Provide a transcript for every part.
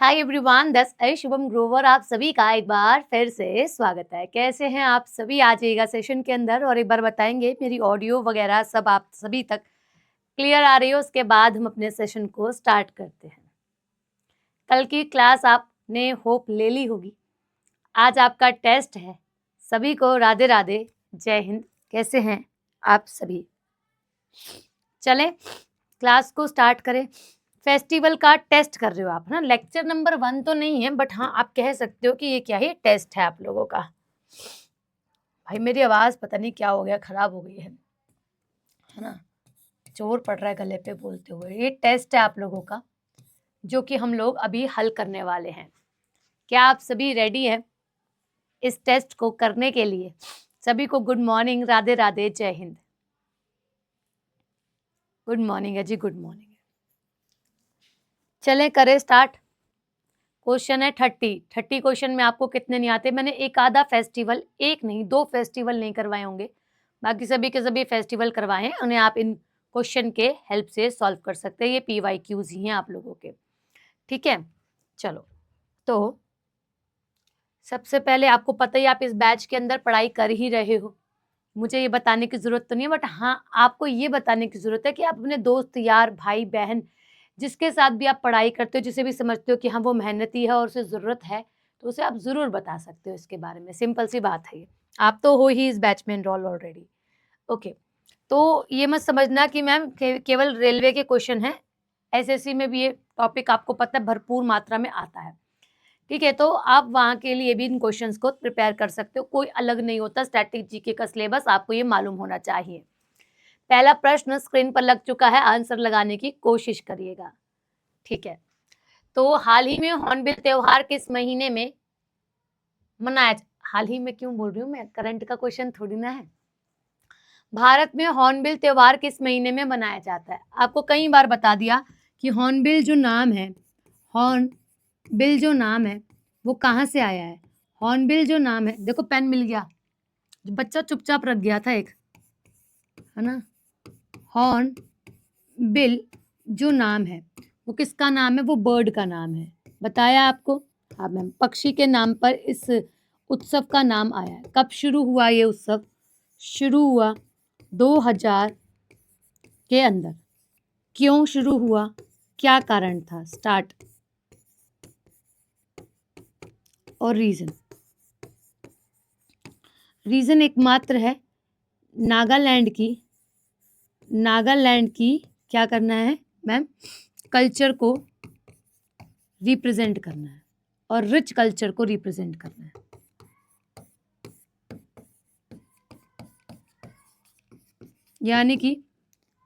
Hi everyone, this is Shubham Grover. आप सभी का एक बार फिर से स्वागत है। कैसे हैं आप सभी? आ जाइएगा सेशन के अंदर और एक बार बताएंगे मेरी ऑडियो वगैरह सब आप सभी तक क्लियर आ रही हो। उसके बाद हम अपने सेशन को स्टार्ट करते हैं। कल की क्लास आपने होप ले ली होगी। आज आपका टेस्ट है। सभी को राधे राधे, जय हिंद। कैसे हैं आप सभी? चलें क्लास को स्टार्ट करें। फेस्टिवल का टेस्ट कर रहे हो आप, है ना। लेक्चर नंबर 1 तो नहीं है, बट हाँ आप कह सकते हो कि ये क्या है, टेस्ट है आप लोगों का। भाई मेरी आवाज पता नहीं क्या हो गया, खराब हो गई है ना। जोर पड़ रहा है गले पे बोलते हुए। ये टेस्ट है आप लोगों का, जो कि हम लोग अभी हल करने वाले हैं। क्या आप सभी रेडी हैं इस टेस्ट को करने के लिए? सभी को गुड मॉर्निंग, राधे राधे, जय हिंद। गुड मॉर्निंग है जी, गुड मॉर्निंग। चलें करें स्टार्ट। क्वेश्चन है 30 क्वेश्चन में आपको कितने नहीं आते? मैंने एक आधा फेस्टिवल, एक नहीं 2 फेस्टिवल नहीं करवाए होंगे, बाकी सभी के सभी फेस्टिवल करवाए हैं। उन्हें आप इन क्वेश्चन के हेल्प से सॉल्व कर सकते हैं। ये PYQs ही हैं आप लोगों के, ठीक है। चलो, तो सबसे पहले आपको पता ही, आप इस बैच के अंदर पढ़ाई कर ही रहे हो, मुझे ये बताने की जरूरत तो नहीं है। बट हाँ, आपको ये बताने की जरूरत है कि आप अपने दोस्त, यार, भाई, बहन, जिसके साथ भी आप पढ़ाई करते हो, जिसे भी समझते हो कि हाँ वो मेहनती है और उसे ज़रूरत है, तो उसे आप ज़रूर बता सकते हो इसके बारे में। सिंपल सी बात है ये। आप तो हो ही इस बैच में एनरोल ऑलरेडी। ओके, तो ये मत समझना कि मैम केवल रेलवे के क्वेश्चन हैं। SSC में भी ये टॉपिक आपको पता है भरपूर मात्रा में आता है, ठीक है। तो आप वहाँ के लिए भी इन क्वेश्चंस को प्रिपेयर कर सकते हो। कोई अलग नहीं होता। स्टैटिक जीके का सिलेबस आपको ये मालूम होना चाहिए। पहला प्रश्न स्क्रीन पर लग चुका है, आंसर लगाने की कोशिश करिएगा, ठीक है। तो हाल ही में हॉर्नबिल त्योहार किस महीने में मनाया? हाल ही में क्यों बोल रही हूँ मैं, करंट का क्वेश्चन थोड़ी ना है। भारत में हॉर्नबिल त्योहार किस महीने में मनाया जाता है? आपको कई बार बता दिया कि हॉर्नबिल जो नाम है, हॉर्नबिल जो नाम है वो कहाँ से आया है। हॉर्नबिल जो नाम है, देखो पेन मिल गया, बच्चा चुपचाप रख गया था एक, है ना। हॉर्नबिल जो नाम है वो किसका नाम है? वो बर्ड का नाम है, बताया आपको। हाँ मैम, पक्षी के नाम पर इस उत्सव का नाम आया है। कब शुरू हुआ ये उत्सव? शुरू हुआ 2000 के अंदर। क्यों शुरू हुआ, क्या कारण था? स्टार्ट और रीजन। रीजन एकमात्र है, नागालैंड की क्या करना है मैम? कल्चर को रिप्रेजेंट करना है और रिच कल्चर को रिप्रेजेंट करना है। यानी कि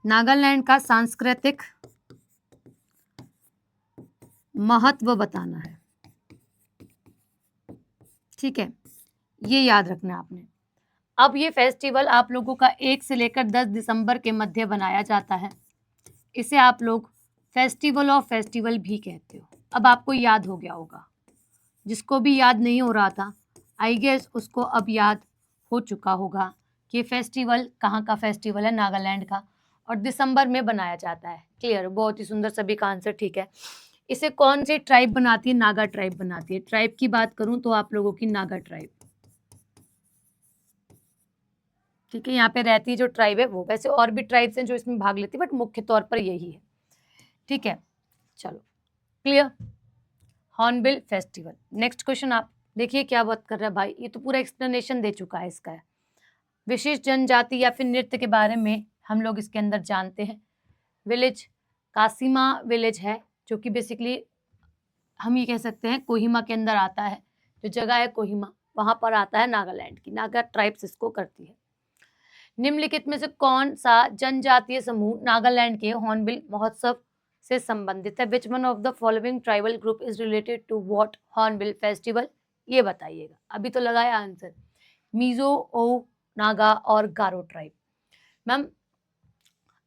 नागालैंड का सांस्कृतिक महत्व बताना है, ठीक है। ये याद रखना आपने। अब ये फेस्टिवल आप लोगों का 1 से लेकर 10 दिसंबर के मध्य बनाया जाता है। इसे आप लोग फेस्टिवल ऑफ फेस्टिवल भी कहते हो। अब आपको याद हो गया होगा। जिसको भी याद नहीं हो रहा था, आई गेस उसको अब याद हो चुका होगा कि फेस्टिवल कहाँ का फेस्टिवल है, नागालैंड का, और दिसंबर में बनाया जाता है। क्लियर? बहुत ही सुंदर, सभी का आंसर ठीक है। इसे कौन सी ट्राइब बनाती है? नागा ट्राइब बनाती है। ट्राइब की बात करूं तो आप लोगों की नागा ट्राइब, ठीक है। यहाँ पे रहती है जो ट्राइब है वो। वैसे और भी ट्राइब्स हैं जो इसमें भाग लेती है, बट मुख्य तौर पर यही है, ठीक है। चलो, clear. Hornbill festival. Next question आप देखिए क्या बात कर रहा है भाई, ये तो पूरा एक्सप्लेनेशन दे चुका है इसका। विशिष्ट जनजाति या फिर नृत्य के बारे में हम लोग इसके अंदर जानते हैं। विलेज कासीमा विलेज है, जो कि बेसिकली हम ये कह सकते हैं कोहिमा के अंदर आता है। जो जगह है कोहिमा, वहां पर आता है नागालैंड की। नागा ट्राइब्स इसको करती है। निम्नलिखित में से कौन सा जनजातीय समूह नागालैंड के हॉर्नबिल महोत्सव से संबंधित है? Which one of the following tribal group is related to what hornbill festival? ये बताइएगा। अभी तो लगाया आंसर, मीजो, ओ, नागा और गारो ट्राइब। मैम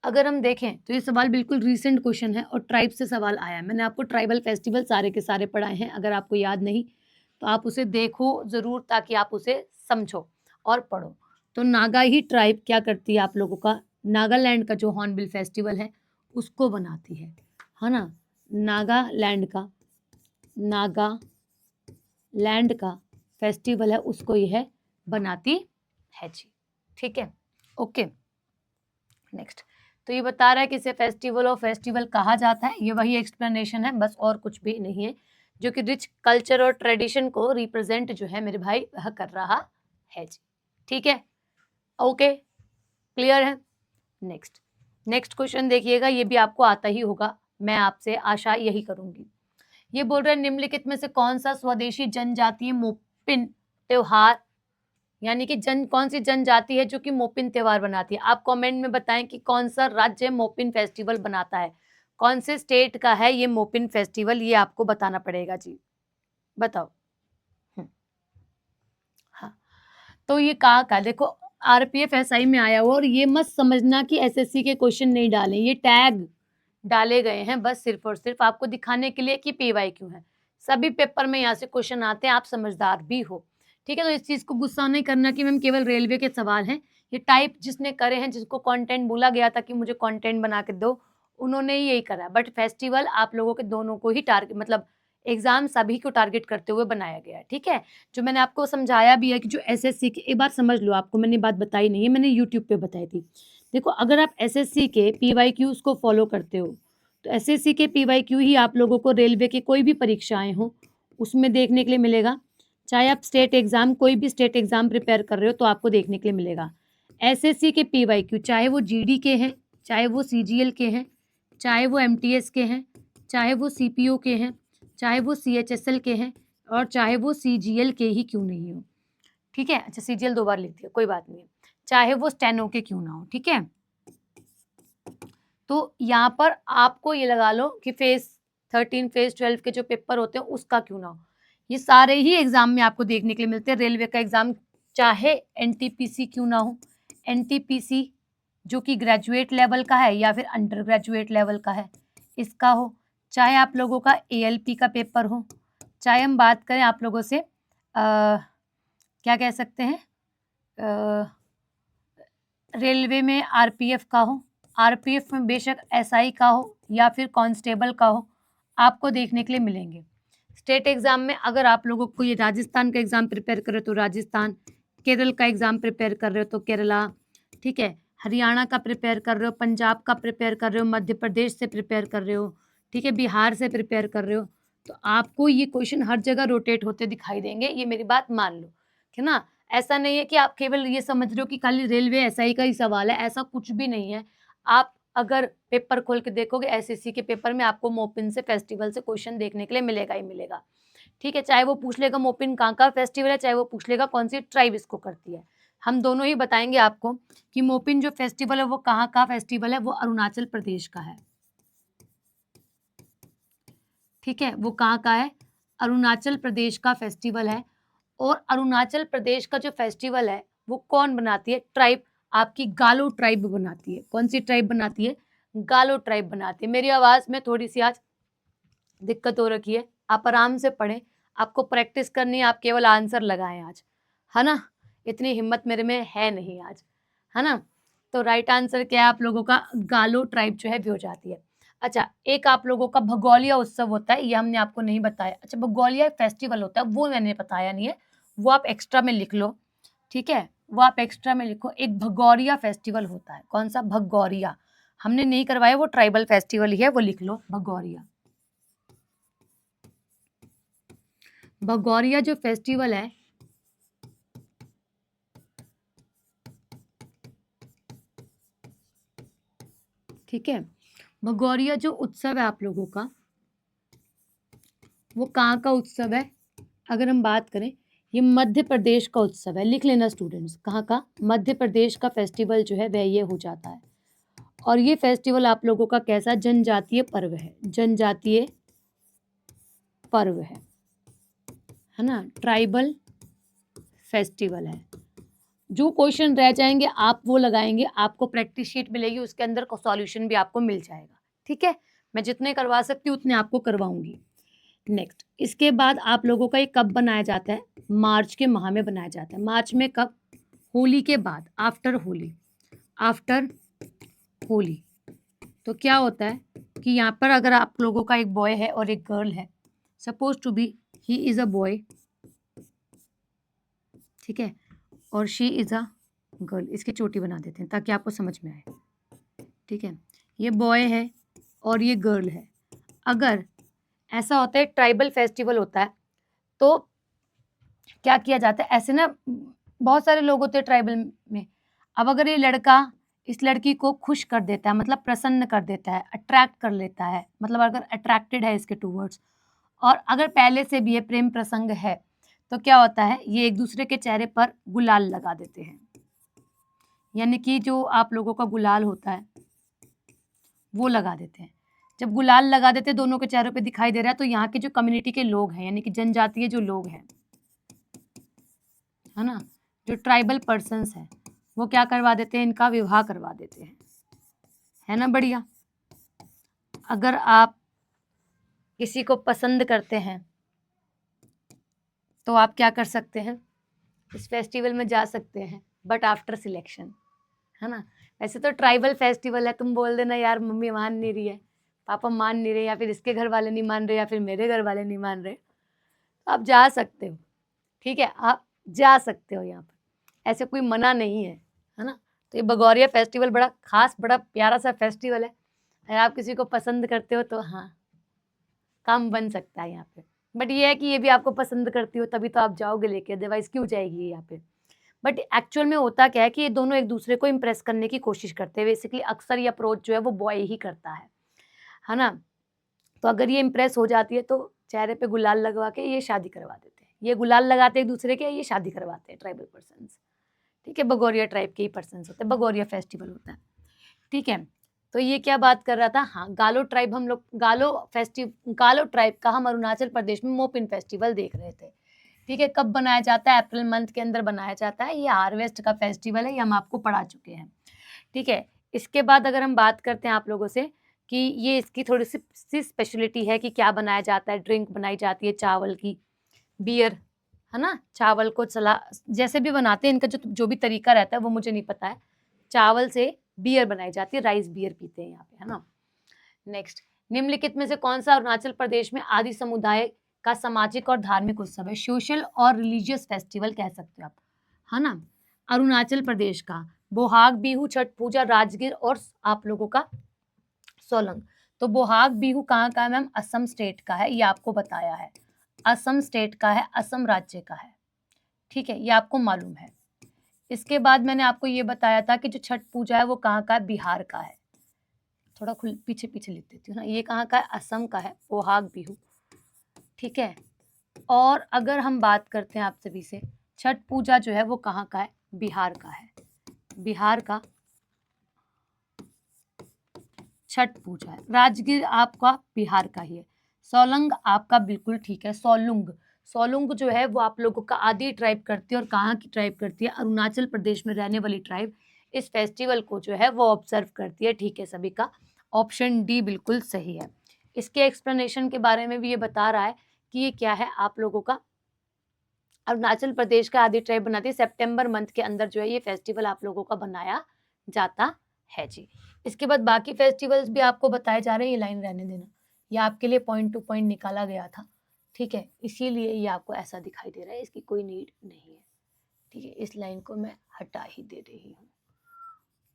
अगर हम देखें तो ये सवाल बिल्कुल रीसेंट क्वेश्चन है और ट्राइब से सवाल आया है। मैंने आपको ट्राइबल फेस्टिवल सारे के सारे पढ़ाए हैं। अगर आपको याद नहीं तो आप उसे देखो ज़रूर, ताकि आप उसे समझो और पढ़ो। तो नागा ही ट्राइब क्या करती है आप लोगों का? नागालैंड का जो हॉर्नबिल फेस्टिवल है उसको बनाती है ना। नागालैंड का नागालैंड का फेस्टिवल है उसको यह बनाती है जी। ठीक है, ओके। नेक्स्ट, तो ये बता रहा है कि इसे फेस्टिवल और फेस्टिवल कहा जाता है, ये वही एक्सप्लेनेशन है बस, और कुछ भी नहीं है, जो कि रिच कल्चर और ट्रेडिशन को रिप्रेजेंट जो है मेरे भाई वह कर रहा है जी। ठीक है, ओके, क्लियर है। नेक्स्ट, नेक्स्ट क्वेश्चन देखिएगा, ये भी आपको आता ही होगा, मैं आपसे आशा यही करूंगी। ये बोल रहे हैं निम्नलिखित में से कौन सा स्वदेशी जनजातीय मोपिन त्योहार, यानी कि कौन सी जनजाति है जो कि मोपिन त्योहार बनाती है। आप कमेंट में बताएं कि कौन सा राज्य मोपिन फेस्टिवल बनाता है, कौन से स्टेट का है ये मोपिन फेस्टिवल, ये आपको बताना पड़ेगा जी, बताओ। हाँ, तो ये कहाँ का, देखो आरपीएफ एसआई में आया हुआ, और ये मत समझना कि एसएससी के क्वेश्चन नहीं डाले, ये टैग डाले गए हैं बस सिर्फ और सिर्फ आपको दिखाने के लिए कि पीवाई क्यों है। सभी पेपर में यहाँ से क्वेश्चन आते हैं, आप समझदार भी हो, ठीक है। तो इस चीज को गुस्सा नहीं करना कि मैम केवल रेलवे के सवाल हैं, ये टाइप जिसने करे हैं, जिसको कंटेंट बोला गया था कि मुझे कंटेंट बना के दो, उन्होंने ही यही करा। बट फेस्टिवल आप लोगों के दोनों को ही टारगेट, मतलब एग्जाम सभी को टारगेट करते हुए बनाया गया है, ठीक है। जो मैंने आपको समझाया भी है कि जो एसएससी के, एक बात समझ लो, आपको मैंने बात बताई नहीं है, मैंने यूट्यूब पे बताई थी। देखो अगर आप एसएससी के पीवाईक्यूज को फॉलो करते हो तो एसएससी के पीवाईक्यू ही आप लोगों को रेलवे की कोई भी परीक्षाएं हो उसमें देखने के लिए मिलेगा। चाहे आप स्टेट एग्जाम, कोई भी स्टेट एग्जाम प्रिपेयर कर रहे हो तो आपको देखने के लिए मिलेगा। एसएससी के पीवाईक्यू चाहे वो जीडी के हैं, चाहे वो सीजीएल के हैं, चाहे वो एमटीएस के हैं, चाहे वो सीपीओ के हैं, चाहे वो सीएचएसएल के हैं, और चाहे वो सीजीएल के ही क्यों नहीं हो, ठीक है। अच्छा, सीजीएल 2 बार लिख दिया, कोई बात नहीं, चाहे वो स्टेनो के क्यों ना हो, ठीक है। तो यहाँ पर आपको ये लगा लो कि फेज 13 फेज 12 के जो पेपर होते हैं उसका क्यों ना हो, ये सारे ही एग्जाम में आपको देखने के लिए मिलते हैं। रेलवे का एग्जाम चाहे एनटीपीसी क्यों ना हो, एनटीपीसी जो कि ग्रेजुएट लेवल का है या फिर अंडर ग्रेजुएट लेवल का है, इसका हो, चाहे आप लोगों का एएलपी का पेपर हो, चाहे हम बात करें आप लोगों से क्या कह सकते हैं, रेलवे में आरपीएफ का हो, आरपीएफ में बेशक एसआई का हो या फिर कांस्टेबल का हो, आपको देखने के लिए मिलेंगे। स्टेट एग्जाम में अगर आप लोगों को ये राजस्थान का एग्जाम प्रिपेयर कर रहे हो तो राजस्थान, केरल का एग्जाम प्रिपेयर कर रहे हो तो केरला, ठीक है, हरियाणा का प्रिपेयर कर रहे हो, पंजाब का प्रिपेयर कर रहे हो, मध्य प्रदेश से प्रिपेयर कर रहे हो, ठीक है, बिहार से प्रिपेयर कर रहे हो, तो आपको ये क्वेश्चन हर जगह रोटेट होते दिखाई देंगे, ये मेरी बात मान लो, है ना। ऐसा नहीं है कि आप केवल ये समझ रहे हो कि खाली रेलवे एसआई का ही सवाल है, ऐसा कुछ भी नहीं है। आप अगर पेपर खोल के देखोगे एसएससी के पेपर में आपको मोपिन से फेस्टिवल से क्वेश्चन देखने के लिए मिलेगा ही मिलेगा, ठीक है। चाहे वो पूछ लेगा मोपिन कहाँ का फेस्टिवल है, चाहे वो पूछ लेगा कौन सी ट्राइब इसको करती है, हम दोनों ही बताएंगे आपको कि मोपिन जो फेस्टिवल है वो कहाँ का फेस्टिवल है, वो अरुणाचल प्रदेश का है, ठीक है, वो कहाँ का है, अरुणाचल प्रदेश का फेस्टिवल है। और अरुणाचल प्रदेश का जो फेस्टिवल है वो कौन बनाती है, ट्राइब, आपकी गालो ट्राइब बनाती है। कौन सी ट्राइब बनाती है, गालो ट्राइब बनाती है। मेरी आवाज में थोड़ी सी आज दिक्कत हो रखी है, आप आराम से पढ़ें, आपको प्रैक्टिस करनी है, आप केवल आंसर लगाएं आज, है ना, इतनी हिम्मत मेरे में है नहीं आज, है ना। तो राइट आंसर क्या है आप लोगों का, गालो ट्राइब जो है भी हो जाती है। अच्छा, एक आप लोगों का भगोलिया उत्सव होता है, ये हमने आपको नहीं बताया। अच्छा, भगोलिया फेस्टिवल होता है, वो मैंने बताया नहीं है, वो आप एक्स्ट्रा में लिख लो, ठीक है, वो आप एक्स्ट्रा में लिखो। एक भगौरिया फेस्टिवल होता है, कौन सा, भगौरिया, हमने नहीं करवाया, वो ट्राइबल फेस्टिवल ही है, वो लिख लो भगौरिया। भगौरिया जो फेस्टिवल है, ठीक है, भगौरिया जो उत्सव है आप लोगों का, वो कहाँ का उत्सव है, अगर हम बात करें, ये मध्य प्रदेश का उत्सव है, लिख लेना स्टूडेंट्स, कहाँ का, मध्य प्रदेश का फेस्टिवल जो है वह ये हो जाता है। और ये फेस्टिवल आप लोगों का कैसा, जनजातीय पर्व है, जनजातीय पर्व है ना, ट्राइबल फेस्टिवल है। जो क्वेश्चन रह जाएंगे आप वो लगाएंगे, आपको प्रैक्टिस शीट मिलेगी, उसके अंदर सॉल्यूशन भी आपको मिल जाएगा, ठीक है। मैं जितने करवा सकती हूँ उतने आपको करवाऊंगी। नेक्स्ट, इसके बाद आप लोगों का ये कब बनाया जाता है, मार्च के माह में बनाया जाता है। मार्च में कब, होली के बाद, आफ्टर होली, आफ्टर होली। तो क्या होता है कि यहाँ पर अगर आप लोगों का एक बॉय है और एक गर्ल है, suppose to be he is a boy, ठीक है, और शी इज अ गर्ल। इसकी चोटी बना देते हैं ताकि आपको समझ में आए, ठीक है। ये बॉय है और ये गर्ल है। अगर ऐसा होता है, ट्राइबल फेस्टिवल होता है, तो क्या किया जाता है, ऐसे ना बहुत सारे लोग होते हैं ट्राइबल में। अब अगर ये लड़का इस लड़की को खुश कर देता है, मतलब प्रसन्न कर देता है, अट्रैक्ट कर लेता है, मतलब अगर अट्रैक्टेड है इसके टूवर्ड्स, और अगर पहले से भी ये प्रेम प्रसंग है, तो क्या होता है, ये एक दूसरे के चेहरे पर गुलाल लगा देते हैं। यानी कि जो आप लोगों का गुलाल होता है वो लगा देते हैं। जब गुलाल लगा देते हैं, दोनों के चेहरों पे दिखाई दे रहा है, तो यहाँ के जो कम्युनिटी के लोग हैं, यानी कि जनजातीय जो लोग हैं, है ना, जो ट्राइबल पर्सन्स हैं, वो क्या करवा देते हैं, इनका विवाह करवा देते हैं। है ना बढ़िया। अगर आप किसी को पसंद करते हैं तो आप क्या कर सकते हैं, इस फेस्टिवल में जा सकते हैं, बट आफ्टर सिलेक्शन, है ना। वैसे तो ट्राइबल फेस्टिवल है, तुम बोल देना यार मम्मी मान नहीं रही है, पापा मान नहीं रहे, या फिर इसके घर वाले नहीं मान रहे, या फिर मेरे घर वाले नहीं मान रहे, तो आप जा सकते हो, ठीक है, आप जा सकते हो, यहाँ पर ऐसे कोई मना नहीं है ना। तो ये भगौरिया फेस्टिवल बड़ा खास, बड़ा प्यारा सा फेस्टिवल है। अगर आप किसी को पसंद करते हो तो हाँ, काम बन सकता है यहाँ पे। बट ये है कि ये भी आपको पसंद करती हो तभी तो आप जाओगे लेके, अदरवाइज क्यों जाएगी यहाँ पे। बट एक्चुअल में होता क्या है कि ये दोनों एक दूसरे को इम्प्रेस करने की कोशिश करते हैं। बेसिकली अक्सर ये अप्रोच जो है वो बॉय ही करता है ना। तो अगर ये इम्प्रेस हो जाती है तो चेहरे पे गुलाल लगवा के ये शादी करवा देते हैं। ये गुलाल लगाते हैं एक दूसरे के, ये शादी करवाते हैं ट्राइबल पर्सन्स, ठीक है। भगौरिया ट्राइब के ही पर्सन्स होते हैं, भगौरिया फेस्टिवल होता है, ठीक है। तो ये क्या बात कर रहा था, हाँ, गालो ट्राइब, हम लोग गालो ट्राइब का हम अरुणाचल प्रदेश में मोपिन फेस्टिवल देख रहे थे, ठीक है। कब बनाया जाता है, अप्रैल मंथ के अंदर बनाया जाता है। ये हार्वेस्ट का फेस्टिवल है, ये हम आपको पढ़ा चुके हैं, ठीक है। इसके बाद अगर हम बात करते हैं आप लोगों से कि ये इसकी थोड़ी सी स्पेशलिटी है कि क्या बनाया जाता है। ड्रिंक बनाई जाती है चावल की, बियर, है ना, चावल को चला जैसे भी बनाते हैं, इनका जो भी तरीका रहता है वो मुझे नहीं पता है। चावल से बियर बनाई जाती है, राइस बियर पीते हैं यहाँ पे, है ना। नेक्स्ट, निम्नलिखित में से कौन सा अरुणाचल प्रदेश में आदि समुदाय का सामाजिक और धार्मिक उत्सव है। सोशल और रिलीजियस फेस्टिवल कह सकते हो आप, है ना। अरुणाचल प्रदेश का बोहाग बिहू, छठ पूजा, राजगीर और आप लोगों का सोलंग। तो बोहाग बिहू कहाँ का है मैम, असम स्टेट का है, ये आपको बताया है, असम स्टेट का है, असम राज्य का है, ठीक है, ये आपको मालूम है। इसके बाद मैंने आपको ये बताया था कि जो छठ पूजा है वो कहाँ का है, बिहार का है। थोड़ा पीछे पीछे लिख देती हूँ ना, ये कहाँ का है, असम का है, बोहाग बिहू, ठीक है। और अगर हम बात करते हैं आप सभी से, छठ पूजा जो है वो कहाँ का है, बिहार का है, बिहार का छठ पूजा है। राजगीर आपका बिहार का ही है। सोलंग आपका बिल्कुल ठीक है, सोलुंग, सोलुंग जो है वो आप लोगों का आदि ट्राइब करती है, और कहाँ की ट्राइब करती है, अरुणाचल प्रदेश में रहने वाली ट्राइब इस फेस्टिवल को जो है वो ऑब्जर्व करती है, ठीक है। सभी का ऑप्शन डी बिल्कुल सही है। इसके एक्सप्लेनेशन के बारे में भी ये बता रहा है कि ये क्या है, आप लोगों का अरुणाचल प्रदेश का आदि ट्राइब बनाती है। सितंबर मंथ के अंदर जो है ये फेस्टिवल आप लोगों का बनाया जाता है जी। इसके बाद बाकी फेस्टिवल्स भी आपको बताए जा रहे हैं, ये लाइन रहने देना, ये आपके लिए पॉइंट टू पॉइंट निकाला गया था, ठीक है, इसीलिए ये आपको ऐसा दिखाई दे रहा है, इसकी कोई नीड नहीं है, ठीक है। इस लाइन को मैं हटा ही दे रही हूँ,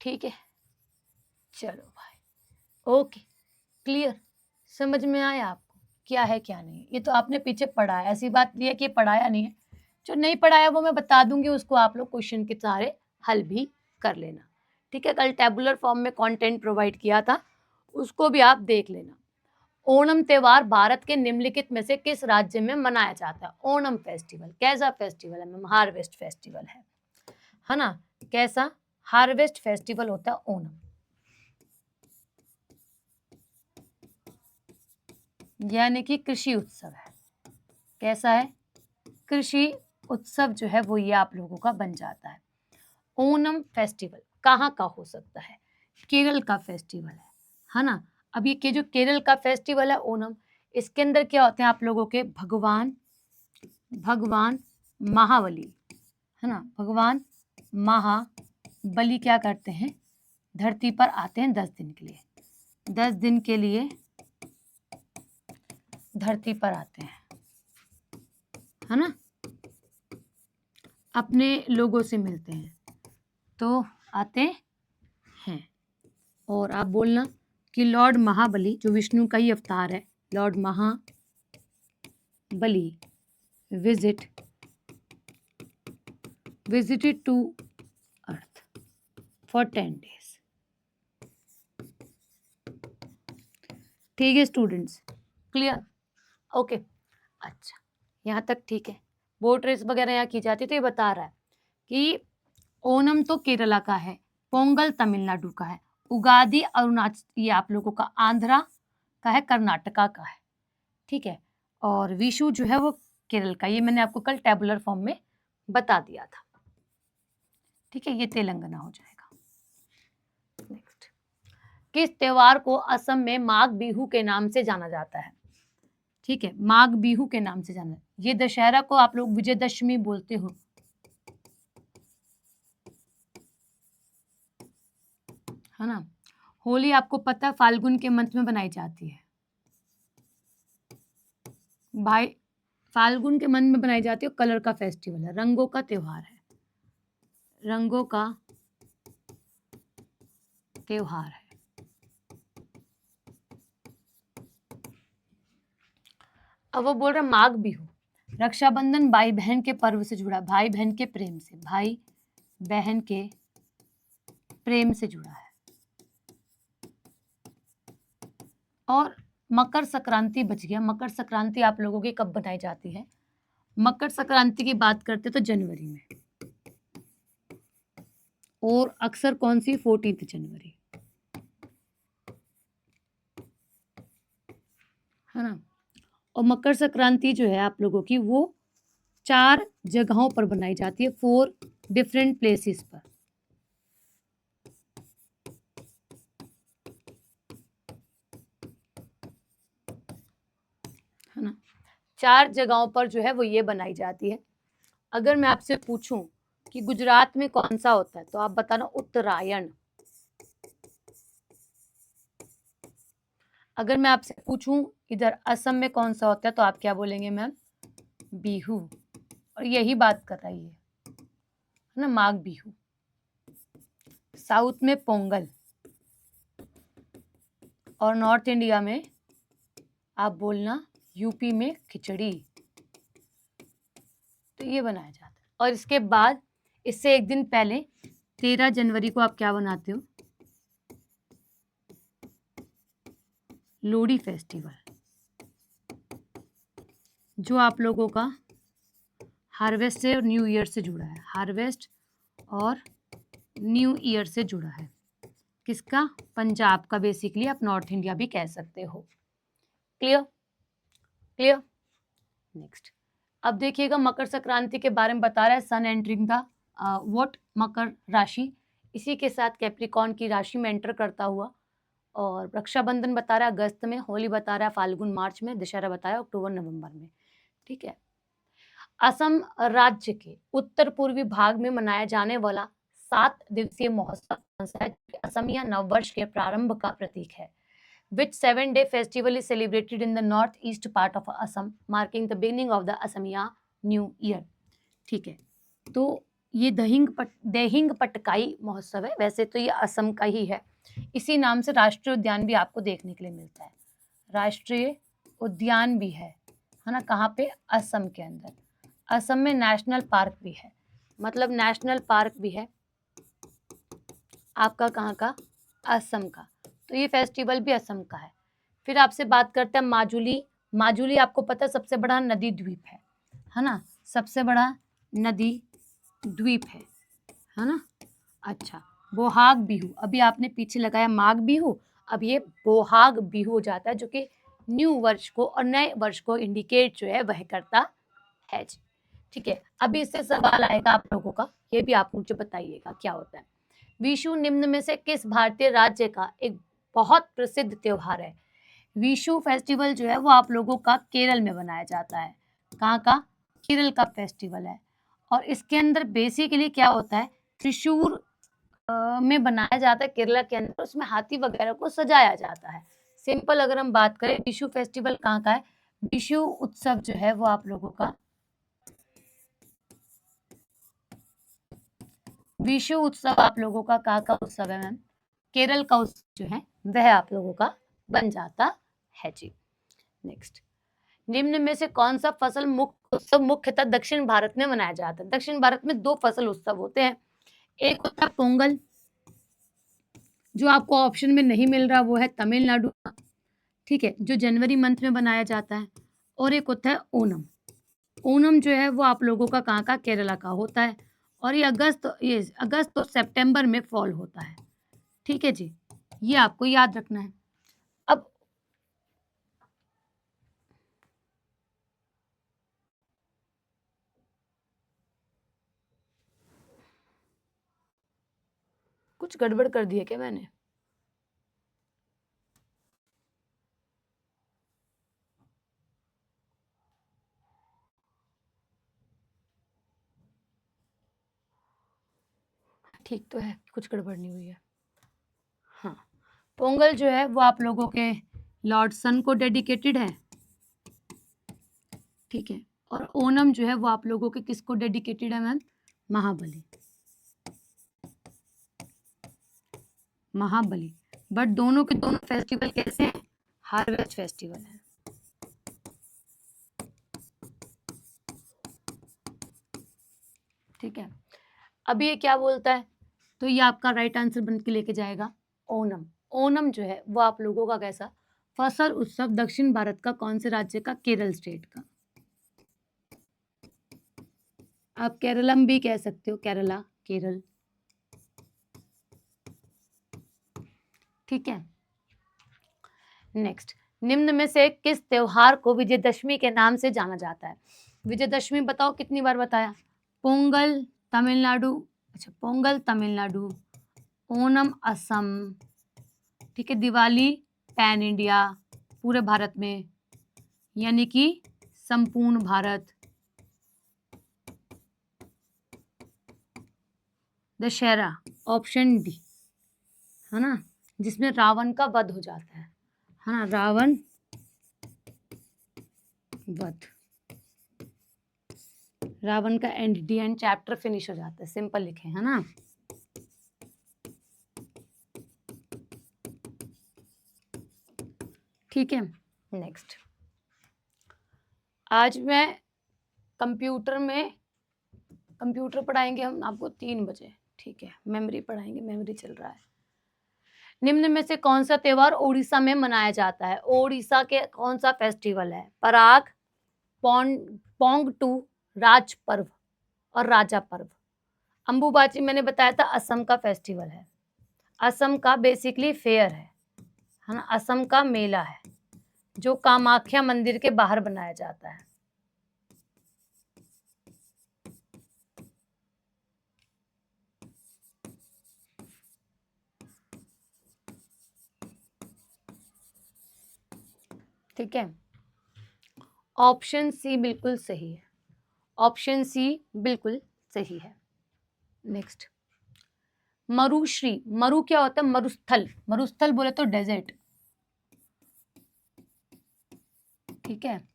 ठीक है। चलो भाई, ओके, क्लियर, समझ में आया आपको क्या है क्या नहीं। ये तो आपने पीछे पढ़ा है, ऐसी बात नहीं है कि पढ़ाया नहीं है, जो नहीं पढ़ाया वो मैं बता दूंगी, उसको आप लोग क्वेश्चन के सहारे हल भी कर लेना, ठीक है। कल टेबुलर फॉर्म में कंटेंट प्रोवाइड किया था, उसको भी आप देख लेना। ओणम त्योहार भारत के निम्नलिखित में से किस राज्य में मनाया जाता है। ओणम फेस्टिवल कैसा फेस्टिवल है मैम, हार्वेस्ट फेस्टिवल है ना, कैसा, हार्वेस्ट फेस्टिवल होता है ओणम, यानी कि कृषि उत्सव है। कैसा है, कृषि उत्सव जो है वो ये आप लोगों का बन जाता है। ओणम फेस्टिवल कहाँ का हो सकता है, केरल का फेस्टिवल है ना। अब ये जो केरल का फेस्टिवल है ओणम, इसके अंदर क्या होते हैं आप लोगों के भगवान महाबली, है ना, भगवान महाबली क्या करते हैं, धरती पर आते हैं 10 दिन के लिए, 10 दिन के लिए धरती पर आते हैं, है ना, अपने लोगों से मिलते हैं, तो आते हैं। और आप बोलना कि लॉर्ड महाबली, जो विष्णु का ही अवतार है, Lord Mahabali visited to earth for 10 days। ठीक है स्टूडेंट्स, क्लियर, ओके। अच्छा, यहाँ तक ठीक है। बोट रेस वगैरह यहाँ की जाती है। तो ये बता रहा है कि ओनम तो केरला का है, पोंगल तमिलनाडु का है, उगादि अरुणाचल, ये आप लोगों का आंध्रा का है, कर्नाटका का है, ठीक है। और विशु जो है वो केरल का, ये मैंने आपको कल टेबुलर फॉर्म में बता दिया था, ठीक है। ये तेलंगाना हो जाएगा। नेक्स्ट, किस त्योहार को असम में माघ बिहू के नाम से जाना जाता है? ठीक है, माघ बिहू के नाम से जाना। ये दशहरा को आप लोग विजयदशमी बोलते हो, है ना। होली आपको पता है फाल्गुन के मंथ में बनाई जाती है भाई, फाल्गुन के मंथ में बनाई जाती है। कलर का फेस्टिवल है, रंगों का त्योहार है, रंगों का त्योहार है। अब वो बोल रहा माघ बिहू, रक्षाबंधन भाई बहन के पर्व से जुड़ा, भाई बहन के प्रेम से, भाई बहन के प्रेम से जुड़ा है। और मकर संक्रांति बच गया। मकर संक्रांति आप लोगों की कब बनाई जाती है? मकर संक्रांति की बात करते तो जनवरी में, और अक्सर कौन सी? 14 जनवरी, है ना। और मकर संक्रांति जो है आप लोगों की, वो 4 जगहों पर बनाई जाती है, 4 डिफरेंट प्लेसेस पर, है ना। 4 जगहों पर जो है वो ये बनाई जाती है। अगर मैं आपसे पूछूं कि गुजरात में कौन सा होता है, तो आप बताना उत्तरायण। अगर मैं आपसे पूछूं इधर असम में कौन सा होता है, तो आप क्या बोलेंगे मैम? बिहू। और यही बात कर रही है ना, माघ बिहू। साउथ में पोंगल, और नॉर्थ इंडिया में आप बोलना यूपी में खिचड़ी। तो ये बनाया जाता है। और इसके बाद, इससे एक दिन पहले 13 जनवरी को आप क्या बनाते हो? लोहड़ी फेस्टिवल, जो आप लोगों का हार्वेस्ट से और न्यू ईयर से जुड़ा है, हार्वेस्ट और न्यू ईयर से जुड़ा है। किसका? पंजाब का। बेसिकली आप नॉर्थ इंडिया भी कह सकते हो। Clear, clear. नेक्स्ट, अब देखिएगा मकर संक्रांति के बारे में बता रहा है, सन एंटरिंग द व्हाट, मकर राशि, इसी के साथ कैप्रिकॉर्न की राशि में एंटर करता हुआ। और रक्षाबंधन बता रहा है अगस्त में, होली बता रहा है फाल्गुन मार्च में, दशहरा बताया अक्टूबर नवंबर में, ठीक है। असम राज्य के उत्तर पूर्वी भाग में मनाया जाने वाला 7 दिवसीय महोत्सव कौन सा है? असमिया नववर्ष के प्रारंभ का प्रतीक है। Which 7-day festival is celebrated in the northeast part of Assam, marking the beginning of the Asamiya New Year? ठीक है, तो ये दहिंग पटकाई महोत्सव है। वैसे तो ये असम का ही है, इसी नाम से राष्ट्रीय उद्यान भी आपको देखने के लिए मिलता है। राष्ट्रीय उद्यान भी है ना, कहाँ पे? असम के अंदर। असम में नेशनल पार्क भी है, मतलब नेशनल पार्क भी है आपका, कहाँ का? असम का। तो ये फेस्टिवल भी असम का है। फिर आपसे बात करते हैं माजुली। माजुली आपको पता है सबसे बड़ा नदी द्वीप है ना, सबसे बड़ा नदी द्वीप है ना। अच्छा, बोहाग बिहू, अभी आपने पीछे लगाया माघ बिहू, अब ये बोहाग बिहू हो जाता है, जो कि न्यू वर्ष को और नए वर्ष को इंडिकेट जो है वह करता है। ठीक है, अभी इससे सवाल आएगा आप लोगों का, ये भी आप मुझे बताइएगा क्या होता है। विशु निम्न में से किस भारतीय राज्य का एक बहुत प्रसिद्ध त्योहार है? विशु फेस्टिवल जो है वो आप लोगों का केरल में बनाया जाता है। कहाँ का? केरल का फेस्टिवल है। और इसके अंदर बेसिकली क्या होता है, त्रिशूर में बनाया जाता है केरला के अंदर, उसमें हाथी वगैरह को सजाया जाता है। सिंपल अगर हम बात करें, विशु फेस्टिवल कहाँ का है? विशु उत्सव जो है वो आप लोगों का, विशु उत्सव आप लोगों का कहाँ का उत्सव है मैम? केरल का उत्सव जो है वह आप लोगों का बन जाता है जी। नेक्स्ट, निम्न में से कौन सा फसल उत्सव मुख्यतः दक्षिण भारत में मनाया जाता है? दक्षिण भारत में दो फसल उत्सव होते हैं, एक होता है पोंगल, जो आपको ऑप्शन में नहीं मिल रहा वो है तमिलनाडु का, ठीक है, जो जनवरी मंथ में बनाया जाता है, और एक होता है ओणम। ओणम जो है वो आप लोगों का कहाँ का? केरला का होता है, और ये अगस्त और सितंबर में फॉल होता है, ठीक है जी, ये आपको याद रखना है। अब कुछ गड़बड़ कर दी है क्या मैंने? ठीक तो है, कुछ गड़बड़ नहीं हुई है। हाँ, पोंगल जो है वो आप लोगों के लॉर्ड सन को डेडिकेटेड है, ठीक है, और ओणम जो है वो आप लोगों के किसको डेडिकेटेड है मैम? Mahabali, Mahabali. बट दोनों के दोनों फेस्टिवल कैसे हैं? हार्वेस्ट फेस्टिवल है, ठीक है। अभी ये क्या बोलता है? तो ये आपका राइट आंसर बन के लेके जाएगा ओणम। ओणम जो है वो आप लोगों का कैसा फसल उत्सव? दक्षिण भारत का कौन से राज्य का? केरल स्टेट का। आप केरलम भी कह सकते हो, केरला, केरल, ठीक है। नेक्स्ट, निम्न में से किस त्योहार को विजयदशमी के नाम से जाना जाता है? विजयदशमी बताओ, कितनी बार बताया? पोंगल तमिलनाडु, अच्छा पोंगल तमिलनाडु, ओणम असम, ठीक है, दिवाली पैन इंडिया पूरे भारत में, यानी कि संपूर्ण भारत, दशहरा ऑप्शन डी, है ना, जिसमें रावण का वध हो जाता है ना, रावण वध, रावण का एंड चैप्टर फिनिश हो जाता है, सिंपल लिखे, है ना। ठीक है। नेक्स्ट, आज मैं कंप्यूटर पढ़ाएंगे हम आपको 3 बजे, ठीक है, मेमोरी पढ़ाएंगे, मेमोरी चल रहा है। निम्न में से कौन सा त्योहार ओडिशा में मनाया जाता है? ओडिशा के कौन सा फेस्टिवल है? पराग, पोंगटू, राज पर्व और राजा पर्व। अंबुबाची मैंने बताया था असम का फेस्टिवल है, असम का बेसिकली फेयर है ना, असम का मेला है जो कामाख्या मंदिर के बाहर बनाया जाता है। ठीक है, ऑप्शन सी बिल्कुल सही है, ऑप्शन सी बिल्कुल सही है। नेक्स्ट, मरुश्री, मरु क्या होता है? मरुस्थल, मरुस्थल बोले तो डेजर्ट, ठीक है।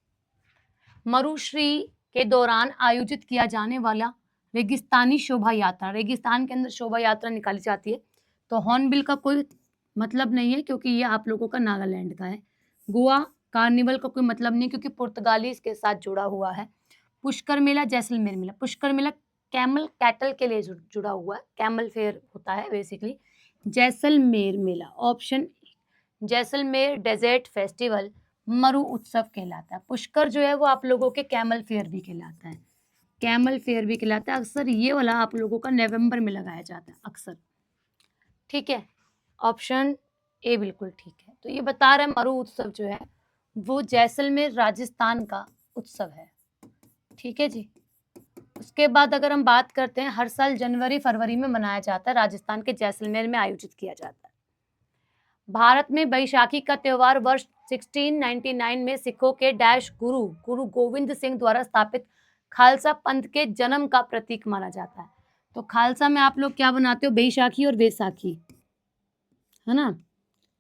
मरुश्री के दौरान आयोजित किया जाने वाला रेगिस्तानी शोभा यात्रा, रेगिस्तान के अंदर शोभा यात्रा निकाली जाती है, तो हॉर्नबिल का कोई मतलब नहीं है क्योंकि ये आप लोगों का नागालैंड का है। गोवा कार्निवल का कोई मतलब नहीं क्योंकि पुर्तगाली इसके साथ जुड़ा हुआ है। पुष्कर मेला, जैसलमेर मेला, पुष्कर मेला कैमल कैटल के लिए जुड़ा हुआ है, कैमल फेयर होता है बेसिकली। जैसलमेर मेला ऑप्शन, जैसलमेर डेजर्ट फेस्टिवल मरु उत्सव कहलाता है। पुष्कर जो है वो आप लोगों के कैमल फेयर भी कहलाता है, कैमल फेयर भी कहलाता है। अक्सर ये वाला आप लोगों का नवंबर में लगाया जाता है अक्सर, ठीक है। ऑप्शन ए बिल्कुल ठीक है। तो ये बता रहे हैं मरु उत्सव जो है वो जैसलमेर राजस्थान का उत्सव है, ठीक है जी। उसके बाद अगर हम बात करते हैं, हर साल जनवरी फरवरी में मनाया जाता है, राजस्थान के जैसलमेर में आयोजित किया जाता है। भारत में बैसाखी का त्योहार वर्ष 1699 में सिखों के डैश गुरु गोविंद सिंह द्वारा स्थापित खालसा पंथ के जन्म का प्रतीक माना जाता है। तो खालसा में आप लोग क्या बनाते हो? बैसाखी और बैसाखी, है ना,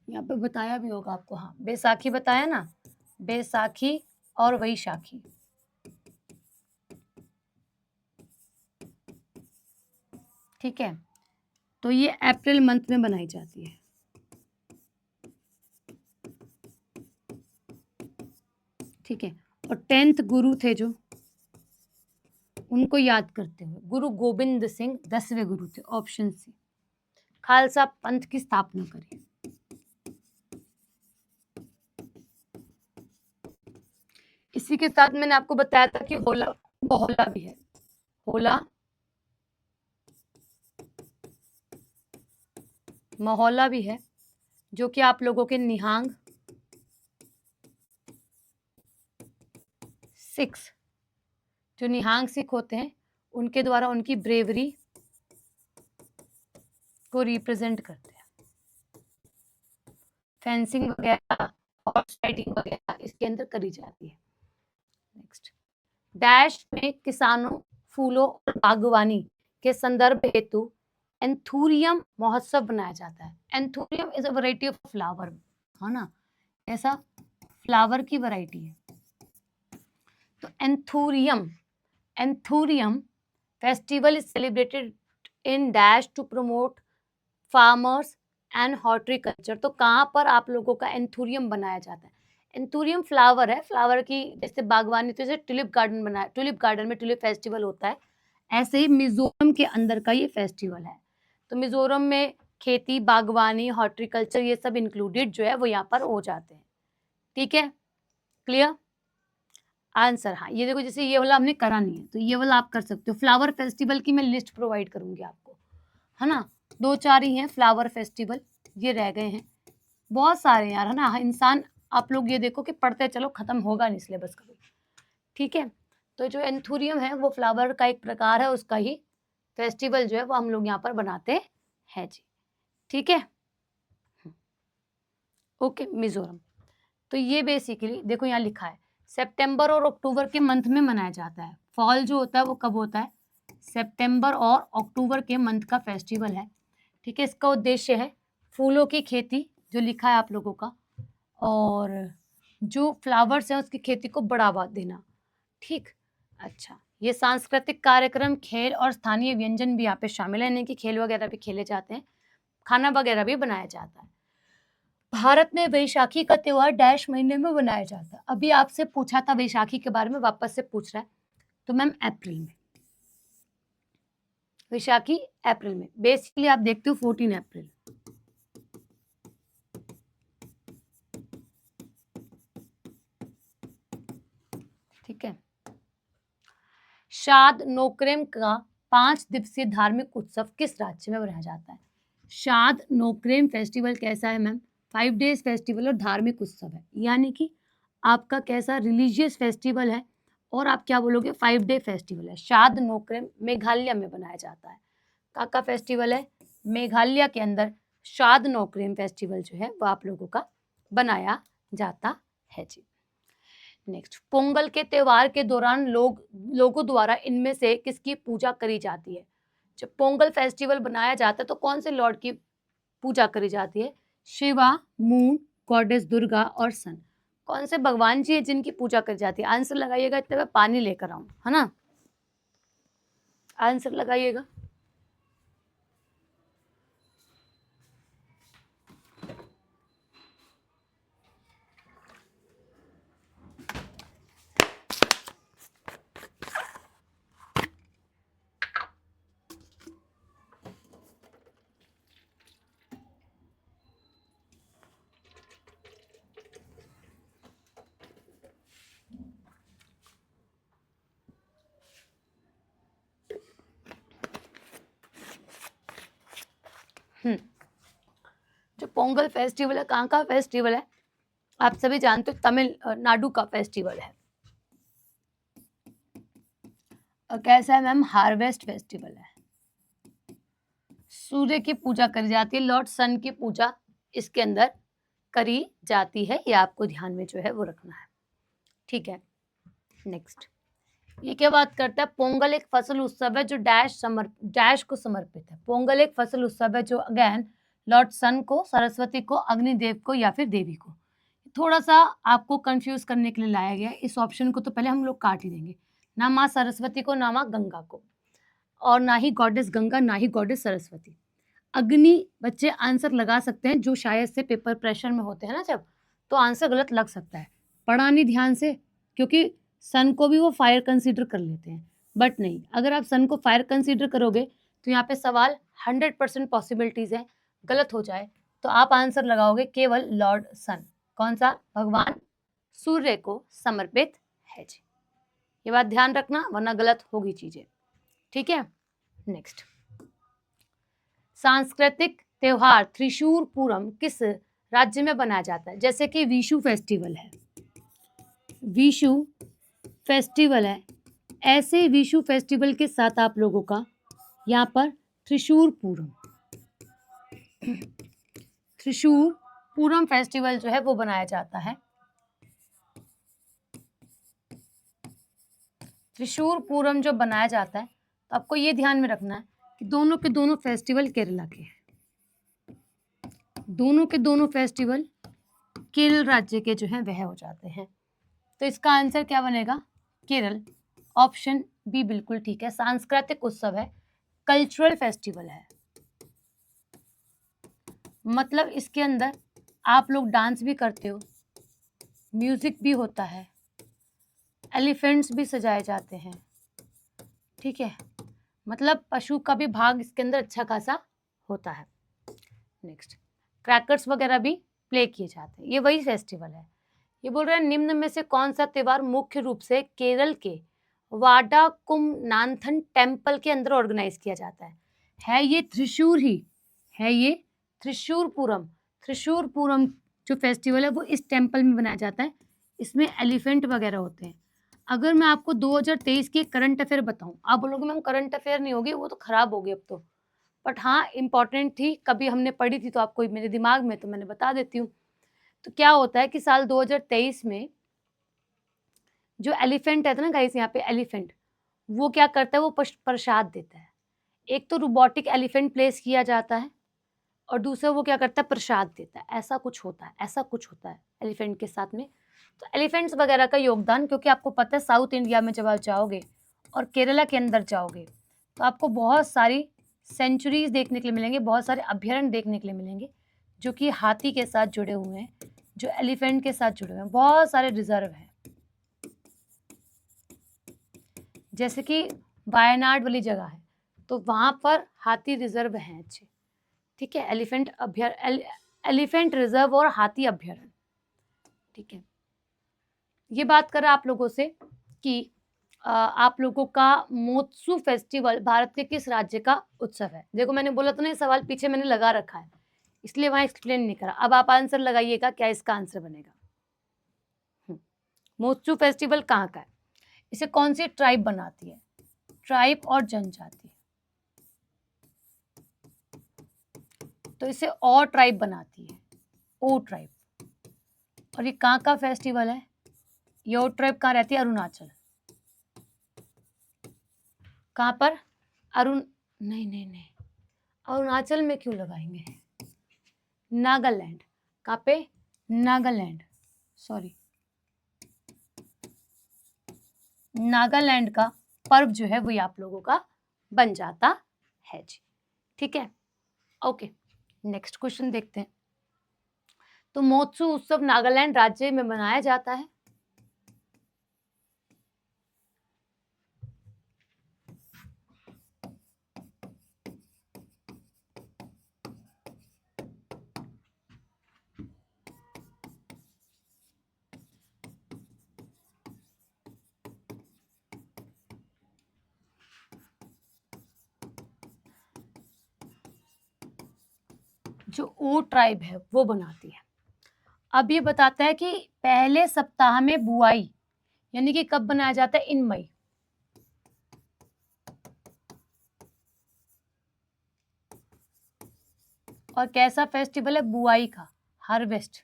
यहाँ पे बताया भी होगा आपको, हाँ बैसाखी बताया ना, बैसाखी और वैशाखी। ठीक है, तो ये अप्रैल मंथ में बनाई जाती है। ठीक है, और 10th गुरु थे जो, उनको याद करते हुए गुरु गोविंद सिंह 10वें गुरु थे, ऑप्शन सी। खालसा पंथ की स्थापना करी। इसी के साथ मैंने आपको बताया था कि होला मोहल्ला भी है, होला मोहल्ला भी है, जो कि आप लोगों के निहंग सिक्स, जो निहंग सिख होते हैं उनके द्वारा उनकी ब्रेवरी को रिप्रेजेंट करते हैं। फेंसिंग वगैरह, हॉर्स राइडिंग वगैरह इसके अंदर करी जाती है। नेक्स्ट, डैश में किसानों, फूलों और बागवानी के संदर्भ हेतु एंथूरियम महोत्सव बनाया जाता है। Anthurium is a variety of flower, है ना, ऐसा फ्लावर की वैरायटी है। तो anthurium festival is celebrated in dash to promote farmers and horticulture. तो कहाँ पर आप लोगों का एंथूरियम बनाया जाता है? एंथूरियम फ्लावर है, फ्लावर की जैसे बागवानी, तो जैसे ट्यूलिप गार्डन बनाया, ट्यूलिप गार्डन में ट्यूलिप फेस्टिवल होता है, ऐसे ही मिजोरम के अंदर का ये फेस्टिवल है। तो मिजोरम में खेती, बागवानी, हॉर्टिकल्चर ये सब इंक्लूडेड जो है वो यहाँ पर हो जाते हैं। ठीक है, क्लियर आंसर? हाँ, ये देखो, जैसे ये वाला हमने करा नहीं है तो ये वाला आप कर सकते हो। फ्लावर फेस्टिवल की मैं लिस्ट प्रोवाइड करूंगी आपको, है ना। 2-4 ही हैं फ्लावर फेस्टिवल, ये रह गए हैं, बहुत सारे यार, है ना। इंसान, आप लोग ये देखो कि पढ़ते चलो, खत्म होगा नहीं सिलेबस कभी। ठीक है, तो जो एंथूरियम है वो फ्लावर का एक प्रकार है, उसका ही फेस्टिवल जो है वो हम लोग यहाँ पर बनाते हैं जी। ठीक है, ओके। मिजोरम, तो ये बेसिकली देखो यहाँ लिखा है सितंबर और अक्टूबर के मंथ में मनाया जाता है। फॉल जो होता है वो कब होता है? सितंबर और अक्टूबर के मंथ का फेस्टिवल है। ठीक है, इसका उद्देश्य है फूलों की खेती, जो लिखा है आप लोगों का, और जो फ्लावर्स हैं उसकी खेती को बढ़ावा देना। ठीक, अच्छा, ये सांस्कृतिक कार्यक्रम, खेल और स्थानीय व्यंजन भी यहाँ पे शामिल है, यानी कि खेल वगैरह भी खेले जाते हैं, खाना वगैरह भी बनाया जाता है। भारत में वैशाखी का त्योहार डैश महीने में मनाया जाता है। अभी आपसे पूछा था वैशाखी के बारे में, वापस से पूछ रहा है, तो मैम अप्रैल में, वैशाखी अप्रैल में। बेसिकली आप देखते हो 14 अप्रैल। ठीक है, शाद नोक्रेम का 5 दिवसीय धार्मिक उत्सव किस राज्य में मनाया जाता है? शाद नोक्रेम फेस्टिवल कैसा है मैम? 5 डेज फेस्टिवल और धार्मिक उत्सव है, यानी कि आपका कैसा रिलीजियस फेस्टिवल है, और आप क्या बोलोगे 5 डे फेस्टिवल है। शाद नोक्रेम मेघालय में बनाया जाता है। का फेस्टिवल है? मेघालय के अंदर शाद नोक्रेम फेस्टिवल जो है वो आप लोगों का बनाया जाता है जी। नेक्स्ट, पोंगल के त्योहार के दौरान लोगों द्वारा इनमें से किसकी पूजा करी जाती है? जब पोंगल फेस्टिवल बनाया जाता है तो कौन से लॉर्ड की पूजा करी जाती है? शिवा, मून, गॉडेस दुर्गा और सन। कौन से भगवान जी है जिनकी पूजा करी जाती है? आंसर लगाइएगा, इतने में पानी लेकर आऊं, है ना। आंसर लगाइएगा। जो पोंगल फेस्टिवल है, कहाँ का फेस्टिवल है? आप सभी जानते हो तमिलनाडु का फेस्टिवल है। और कैसा है मैम? हार्वेस्ट फेस्टिवल है। सूर्य की पूजा करी जाती है, लॉर्ड सन की पूजा इसके अंदर करी जाती है, ये आपको ध्यान में जो है वो रखना है। ठीक है, नेक्स्ट, ये क्या बात करता है? पोंगल एक फसल उत्सव है जो डैश को समर्पित है। पोंगल एक फसल उत्सव है जो अगेन लॉर्ड सन को, सरस्वती को, अग्निदेव को या फिर देवी को। थोड़ा सा आपको कंफ्यूज करने के लिए लाया गया है। इस ऑप्शन को तो पहले हम लोग काट ही देंगे, ना माँ सरस्वती को, ना माँ गंगा को, और ना ही गॉडेस गंगा, ना ही गॉडेस सरस्वती। अग्नि बच्चे आंसर लगा सकते हैं, जो शायद से पेपर प्रेशर में होते हैं ना जब, तो आंसर गलत लग सकता है। पढ़ा नहीं ध्यान से, क्योंकि सन को भी वो फायर कंसीडर कर लेते हैं, बट नहीं, अगर आप सन को फायर कंसीडर करोगे तो यहाँ पे सवाल 100% पॉसिबिलिटीज है गलत हो जाए, तो आप आंसर लगाओगे केवल लॉर्ड सन। कौन सा? भगवान सूर्य को समर्पित है जी। ये बात ध्यान रखना, वरना गलत होगी चीजें, ठीक है। नेक्स्ट, सांस्कृतिक त्योहार त्रिशूर पूरम किस राज्य में बनाया जाता है? जैसे कि विशु फेस्टिवल है, विशु फेस्टिवल है, ऐसे विशु फेस्टिवल के साथ आप लोगों का यहाँ पर त्रिशूर पूरम फेस्टिवल जो है वो बनाया जाता है। त्रिशूर पूरम जो बनाया जाता है, तो आपको ये ध्यान में रखना है कि दोनों के दोनों फेस्टिवल केरला के हैं, दोनों के दोनों फेस्टिवल केरल राज्य के जो हैं वह हो जाते हैं। तो इसका आंसर क्या बनेगा? केरल। ऑप्शन बी बिल्कुल ठीक है। सांस्कृतिक उत्सव है, कल्चरल फेस्टिवल है, मतलब इसके अंदर आप लोग डांस भी करते हो, म्यूजिक भी होता है, एलिफेंट्स भी सजाए जाते हैं, ठीक है, मतलब पशु का भी भाग इसके अंदर अच्छा खासा होता है। नेक्स्ट, क्रैकर्स वगैरह भी प्ले किए जाते हैं, ये वही फेस्टिवल है। ये बोल रहे हैं निम्न में से कौन सा त्योहार मुख्य रूप से केरल के वाडाकुमनाथन टेम्पल के अंदर ऑर्गेनाइज किया जाता है ये त्रिशूर ही है, ये त्रिशूर पूरम जो फेस्टिवल है वो इस टेम्पल में बनाया जाता है, इसमें एलिफेंट वगैरह होते हैं। अगर मैं आपको 2023 की करंट अफेयर बताऊं, आप बोलोगे मैम करंट अफेयर नहीं होगी, वो तो खराब होगी अब तो, बट हाँ इंपॉर्टेंट थी, कभी हमने पढ़ी थी तो आपको मेरे दिमाग में, तो मैंने बता देती हूँ। तो क्या होता है कि साल 2023 में जो एलिफेंट है ना गाइस, यहाँ पे एलिफेंट वो क्या करता है, वो प्रसाद देता है। एक तो रोबोटिक एलिफेंट प्लेस किया जाता है, और दूसरा वो क्या करता है, प्रसाद देता है। ऐसा कुछ होता है एलिफेंट के साथ में। तो एलिफेंट्स वगैरह का योगदान, क्योंकि आपको पता है साउथ इंडिया में जब आप जाओगे और केरला के अंदर जाओगे तो आपको बहुत सारी सेंचुरीज देखने के लिए मिलेंगे, बहुत सारे अभ्यारण्य देखने के लिए मिलेंगे जो कि हाथी के साथ जुड़े हुए हैं, जो एलिफेंट के साथ जुड़े हुए हैं। बहुत सारे रिजर्व हैं, जैसे कि वायनाड वाली जगह है तो वहां पर हाथी रिजर्व हैं अच्छे, ठीक है, एलिफेंट रिजर्व और हाथी अभ्यारण्य, ठीक है। ये बात करें आप लोगों से कि आप लोगों का मोत्सु फेस्टिवल भारत के किस राज्य का उत्सव है? देखो मैंने बोला तो नहीं, सवाल पीछे मैंने लगा रखा है, इसलिए वहां एक्सप्लेन नहीं करा। अब आप आंसर लगाइएगा, क्या इसका आंसर बनेगा? मोत्सु फेस्टिवल कहाँ का है? इसे कौन सी ट्राइब बनाती है? ट्राइब और जनजाति, तो इसे और ट्राइब बनाती है, ओ ट्राइब। और ये कहाँ का फेस्टिवल है? ये ओ ट्राइब कहाँ रहती है? अरुणाचल। कहाँ पर? नहीं, अरुणाचल में क्यों लगाएंगे? नागालैंड। कहाँ पे? नागालैंड, सॉरी, नागालैंड का पर्व जो है वो आप लोगों का बन जाता है जी, ठीक है। ओके, नेक्स्ट क्वेश्चन देखते हैं। तो मोत्सु उत्सव नागालैंड राज्य में मनाया जाता है। जो ओ ट्राइब है वो बनाती है। अब ये बताता है कि पहले सप्ताह में बुआई, यानी कि कब बनाया जाता है? इन मई। और कैसा फेस्टिवल है? बुआई का, हार्वेस्ट।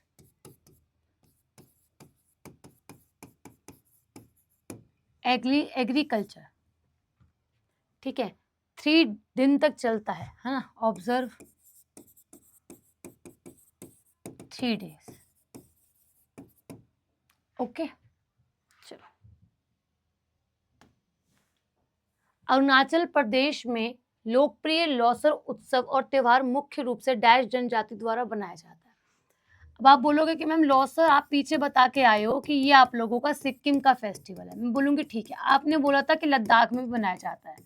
एग्रीकल्चर, ठीक है। 3 दिन तक चलता है ना? ऑब्जर्व 3 days, ओके, चलो। अरुणाचल प्रदेश में लोकप्रिय लौसर उत्सव और त्योहार मुख्य रूप से डैश जनजाति द्वारा बनाया जाता है। अब आप बोलोगे कि मैम लौसर आप पीछे बता के आए हो कि ये आप लोगों का सिक्किम का फेस्टिवल है। मैं बोलूंगी ठीक है, आपने बोला था कि लद्दाख में भी बनाया जाता है।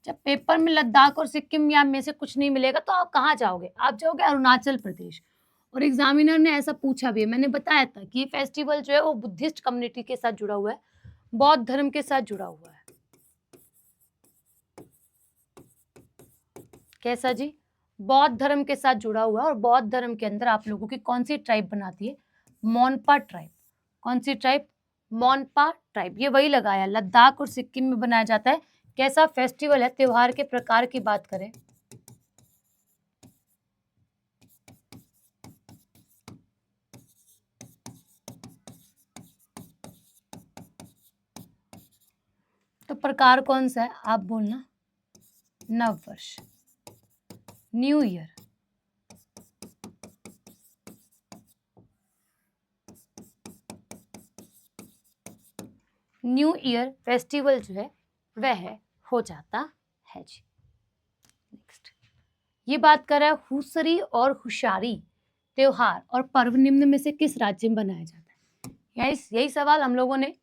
जब पेपर में लद्दाख और सिक्किम या में से कुछ नहीं मिलेगा तो आप कहाँ जाओगे? आप जाओगे अरुणाचल प्रदेश। और एग्जामिनर ने ऐसा पूछा भी है, मैंने बताया था कि ये फेस्टिवल जो है वो बुद्धिस्ट कम्युनिटी के साथ जुड़ा हुआ है, बौद्ध धर्म के साथ जुड़ा हुआ है। कैसा जी? बौद्ध धर्म के साथ जुड़ा हुआ है। और बौद्ध धर्म के अंदर आप लोगों की कौन सी ट्राइब बनाती है? मोनपा ट्राइब। कौन सी ट्राइब? मोनपा ट्राइब। ये वही लगाया, लद्दाख और सिक्किम में बनाया जाता है। कैसा फेस्टिवल है? त्योहार के प्रकार की बात करें तो प्रकार कौन सा है? आप बोलना। नववर्ष, new year. New year festival जो है वह हो जाता है जी। नेक्स्ट, ये बात कर रहा है हुसरी और हुशारी त्योहार और पर्व निम्न में से किस राज्य में बनाया जाता है? यही सवाल हम लोगों ने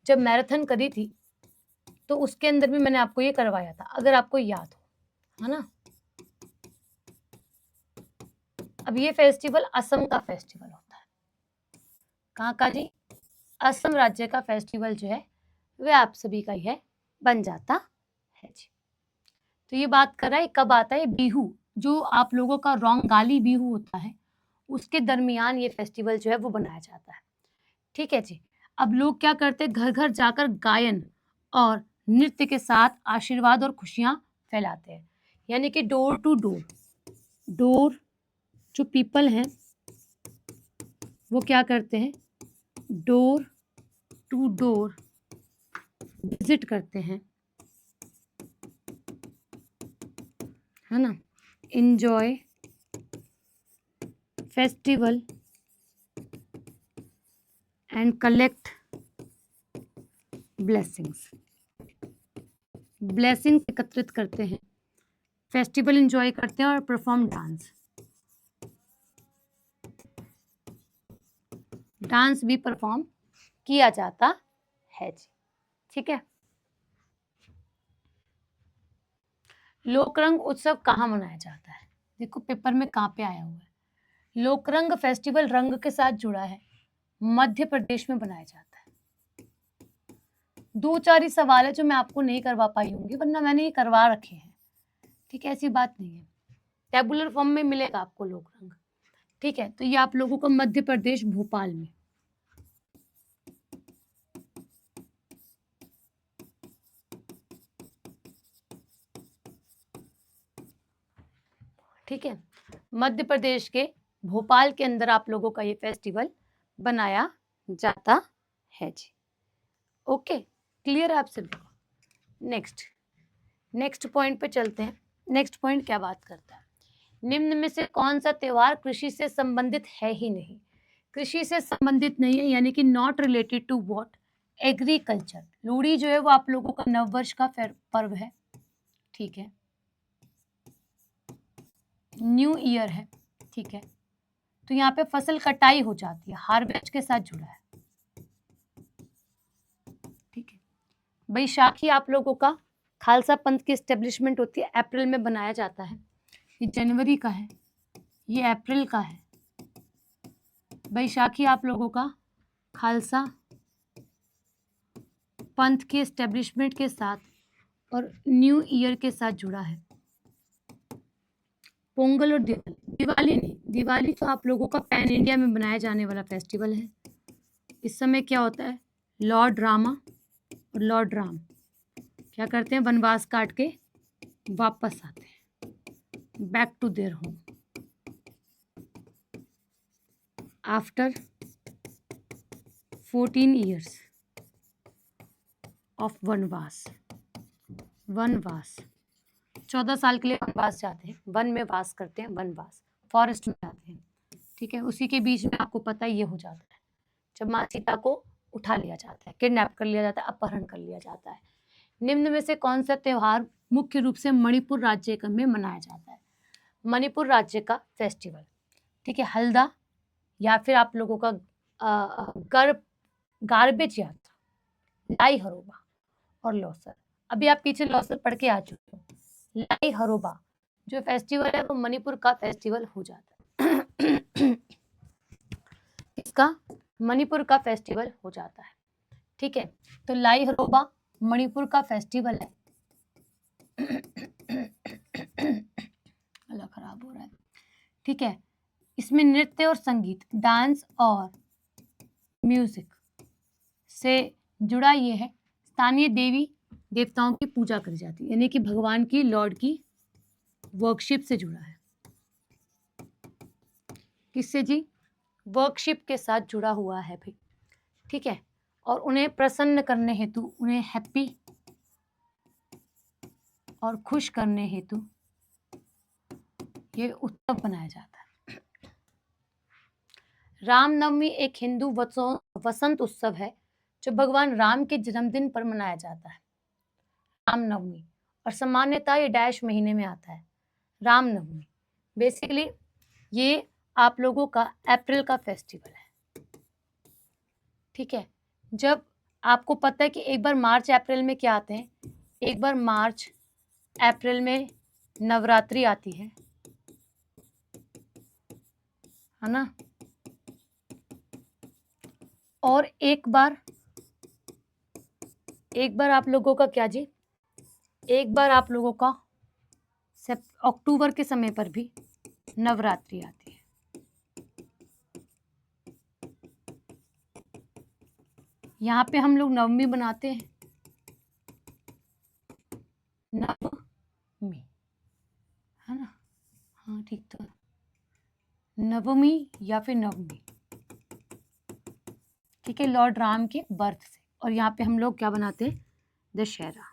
जब मैराथन करी थी तो उसके अंदर भी मैंने आपको ये करवाया था, अगर आपको याद हो, है ना। अब ये फेस्टिवल असम का फेस्टिवल होता है। कहाँ का जी? असम राज्य का फेस्टिवल जो है वह आप सभी का ही है, बन जाता है जी। तो ये बात कर रहा है कब आता है? बिहू, जो आप लोगों का रोंगाली बिहू होता है उसके दरमियान ये फेस्टिवल जो है वो बनाया जाता है। ठीक है जी। अब लोग क्या करते हैं? घर घर जाकर गायन और नृत्य के साथ आशीर्वाद और खुशियां फैलाते हैं, यानी कि डोर टू डोर। डोर जो पीपल हैं वो क्या करते हैं? डोर टू डोर विजिट करते हैं, है ना। Enjoy festival and collect blessings. Blessings एकत्रित करते हैं, फेस्टिवल एंजॉय करते हैं और परफॉर्म डांस। डांस भी परफॉर्म किया जाता है जी। ठीक है। लोकरंग उत्सव कहाँ मनाया जाता है? देखो पेपर में कहाँ पे आया हुआ है। लोकरंग फेस्टिवल रंग के साथ जुड़ा है, मध्य प्रदेश में बनाया जाता है। दो चार ही सवाल है जो मैं आपको नहीं करवा पाई होंगी, वरना मैंने ये करवा रखे हैं। ठीक है, ऐसी बात नहीं है, टेबुलर फॉर्म में मिलेगा आपको लोकरंग। ठीक है, तो ये आप लोगों को मध्य प्रदेश भोपाल में। ठीक है, मध्य प्रदेश के भोपाल के अंदर आप लोगों का ये फेस्टिवल बनाया जाता है जी। ओके, क्लियर है आप सभी? नेक्स्ट पॉइंट पे चलते हैं। नेक्स्ट पॉइंट क्या बात करता है? निम्न में से कौन सा त्योहार कृषि से संबंधित है ही नहीं? कृषि से संबंधित नहीं है, यानी कि not related to what? Agriculture. Lohri जो है वो आप लोगों का नववर्ष का पर्व है। ठीक है, न्यू ईयर है। ठीक है, तो यहाँ पे फसल कटाई हो जाती है, हार्वेस्ट के साथ जुड़ा है। ठीक है, बैसाखी आप लोगों का खालसा पंथ की एस्टेब्लिशमेंट होती है, अप्रैल में बनाया जाता है। ये जनवरी का है, ये अप्रैल का है। बैसाखी आप लोगों का खालसा पंथ के एस्टेब्लिशमेंट के साथ और न्यू ईयर के साथ जुड़ा है। पोंगल और दिवाली नहीं, दिवाली तो आप लोगों का पैन इंडिया में बनाया जाने वाला फेस्टिवल है। इस समय क्या होता है? लॉर्ड रामा और लॉर्ड राम क्या करते हैं? वनवास काट के वापस आते हैं, back to there home after 14 years ऑफ वनवास। 14 साल के लिए वनवास जाते हैं, वन में वास करते हैं, वनवास, फॉरेस्ट में जाते हैं। ठीक है, उसी के बीच में आपको पता ये हो जाता है। जब माँ सीता को उठा लिया जाता है, किडनैप कर लिया जाता है, अपहरण कर लिया जाता है। निम्न में से कौन सा त्योहार मुख्य रूप से मणिपुर राज्य में मनाया जाता है? मणिपुर राज्य का फेस्टिवल, ठीक है, हल्दा, या फिर आप लोगों का गार्बेज यात्रा, लाई हरोबा और लोसर। अभी आप पीछे लोसर पढ़ के आ चुके हो। लाई हरोबा जो फेस्टिवल है वो मणिपुर का फेस्टिवल हो जाता है। इसका मणिपुर का फेस्टिवल हो जाता है, ठीक है। तो लाई हरोबा मणिपुर का फेस्टिवल है। गला खराब हो रहा है, ठीक है। इसमें नृत्य और संगीत, डांस और म्यूजिक से जुड़ा ये है। स्थानीय देवी देवताओं की पूजा करी जाती है, यानी कि भगवान की, लॉर्ड की वर्कशिप से जुड़ा है। किससे जी? वर्कशिप के साथ जुड़ा हुआ है भाई, ठीक है। और उन्हें प्रसन्न करने हेतु, उन्हें हैप्पी और खुश करने हेतु ये उत्सव मनाया जाता है। रामनवमी एक हिंदू वसंत उत्सव है जो भगवान राम के जन्मदिन पर मनाया जाता है। रामनवमी, और सामान्यतः ये डैश महीने में आता है। रामनवमी बेसिकली ये आप लोगों का अप्रैल का फेस्टिवल है, ठीक है। जब आपको पता है कि एक बार मार्च अप्रैल में क्या आते हैं, एक बार मार्च अप्रैल में नवरात्रि आती है ना, और एक बार आप लोगों का क्या जी, एक बार आप लोगों का अक्टूबर के समय पर भी नवरात्रि आती है। यहाँ पे हम लोग नवमी बनाते हैं, नवमी, है ना, हाँ ठीक, तो नवमी या फिर नवमी, ठीक है, लॉर्ड राम के बर्थ से। और यहाँ पे हम लोग क्या बनाते हैं? दशहरा,